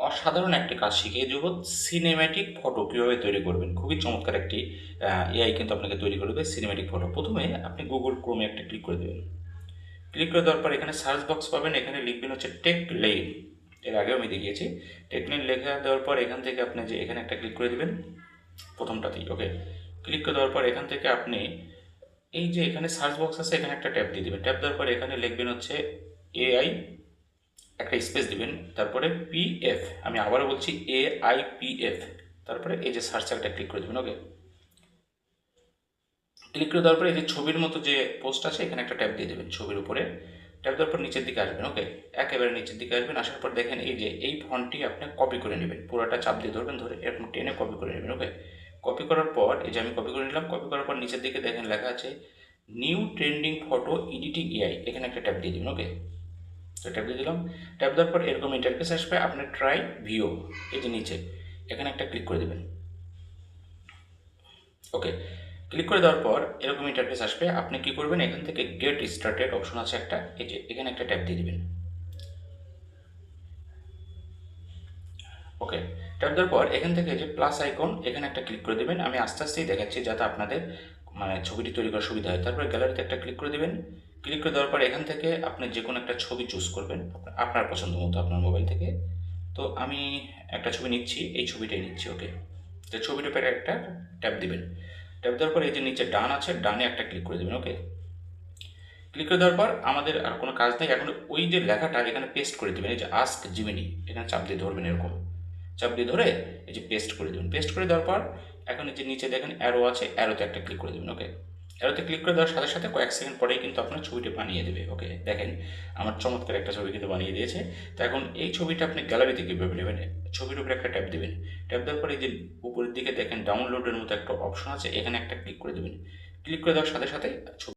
অসাধারণ একটি কাজ শিখিয়ে দেবো। সিনেম্যাটিক ফটো কীভাবে তৈরি করবেন, খুবই চমৎকার একটি এআই কিন্তু আপনাকে তৈরি করে দেবে সিনেম্যাটিক ফটো। প্রথমে আপনি গুগল ক্রোমে একটা ক্লিক করে দেবেন। ক্লিক করে দেওয়ার পর এখানে সার্চ বক্স পাবেন, এখানে লিখবেন হচ্ছে টেক লেইন। এর আগেও আমি দেখিয়েছি। টেক লেইন লেখা দেওয়ার পর এখান থেকে আপনি যে এখানে একটা ক্লিক করে দেবেন প্রথমটাতেই। ওকে, ক্লিক করে দেওয়ার পর এখান থেকে আপনি এই যে এখানে সার্চ বক্স আছে, এখানে একটা ট্যাব দিয়ে দেবেন। ট্যাব দেওয়ার পর এখানে লিখবেন হচ্ছে এআই, একটা স্পেস দিবেন, তারপরে পিএফ, আমি আবারও বলছি AIPF, তারপরে এই যে সার্চ একটা ক্লিক করে দেবেন। ওকে, ক্লিক করে দেওয়ার পরে এই যে ছবির মতো যে পোস্ট আছে, এখানে একটা ট্যাপ দিয়ে দেবেন ছবির উপরে। ট্যাপ দেওয়ার পর নিচের দিকে আসবেন। ওকে, একেবারে নিচের দিকে আসবেন। আসার পর দেখেন এই যে এই ফন্টটি আপনি কপি করে নেবেন, পুরোটা চাপ দিয়ে ধরবেন, ধরে এরকম টেনে কপি করে নেবেন। ওকে, কপি করার পর এই যে আমি কপি করে নিলাম। কপি করার পর নিচের দিকে দেখেন লেখা আছে new trending photo editing AI, এখানে একটা ট্যাপ দিয়ে দেবেন। ওকে, তো ট্যাপ দিয়ে দিলাম। ট্যাপ দেওয়ার পর এরকম ইন্টারফেস আসবে, আপনি ট্রাই ভিও, এই যে নিচে এখানে একটা ক্লিক করে দেবেন। ওকে, ক্লিক করে দেওয়ার পর এরকম ইন্টারফেস আসবে। আপনি কি করবেন, এখান থেকে গেট স্টার্টেড অপশন আছে একটা, এই যে এখানে একটা ট্যাপ দিয়ে দিবেন। ওকে, ট্যাপ দেওয়ার পর এখান থেকে যে প্লাস আইকন, এখানে একটা ক্লিক করে দেবেন। আমি আস্তে আস্তেই দেখাচ্ছি যাতে আপনাদের মানে ছবিটি তৈরি করার সুবিধা হয়। তারপরে গ্যালারিতে একটা ক্লিক করে দেবেন। ক্লিক করে দেওয়ার পর এখান থেকে আপনি যে কোনো একটা ছবি চুজ করবেন আপনার পছন্দ মতো আপনার মোবাইল থেকে। তো আমি একটা ছবি নিচ্ছি, এই ছবিটাই নিচ্ছি। ওকে, তো ছবিটার উপরে একটা ট্যাপ দিবেন। ট্যাপ দেওয়ার পর এই যে নিচে ডান আছে, ডানে একটা ক্লিক করে দেবেন। ওকে, ক্লিক করে দেওয়ার পর আমাদের আর কোনো কাজ নেই, এখন ওই যে লেখাটা এখানে পেস্ট করে দেবেন। এই যে আস্ক জিমিনি, এখানে চাপ দিয়ে ধরবেন, এরকম চাপ দিয়ে ধরে এই যে পেস্ট করে দেবেন। পেস্ট করে দেওয়ার পর এখন এই যে নিচে দেখেন অ্যারো আছে, অ্যারোতে একটা ক্লিক করে দেবেন। ওকে, অ্যারোতে ক্লিক করে দেওয়ার সাথে সাথে কয়েক সেকেন্ড পরেই কিন্তু আপনার ছবিটি বানিয়ে দেবে। ওকে, দেখেন আমার চমৎকার একটা ছবি কিন্তু বানিয়ে দিয়েছে। তো এখন এই ছবিটা আপনি গ্যালারিতে কীভাবে নেবেন, ছবির উপরে একটা ট্যাপ দেবেন। ট্যাপ দেওয়ার পরে এই যে উপরের দিকে দেখেন ডাউনলোডের মতো একটা অপশন আছে, এখানে একটা ক্লিক করে দেবেন। ক্লিক করে দেওয়ার সাথে সাথে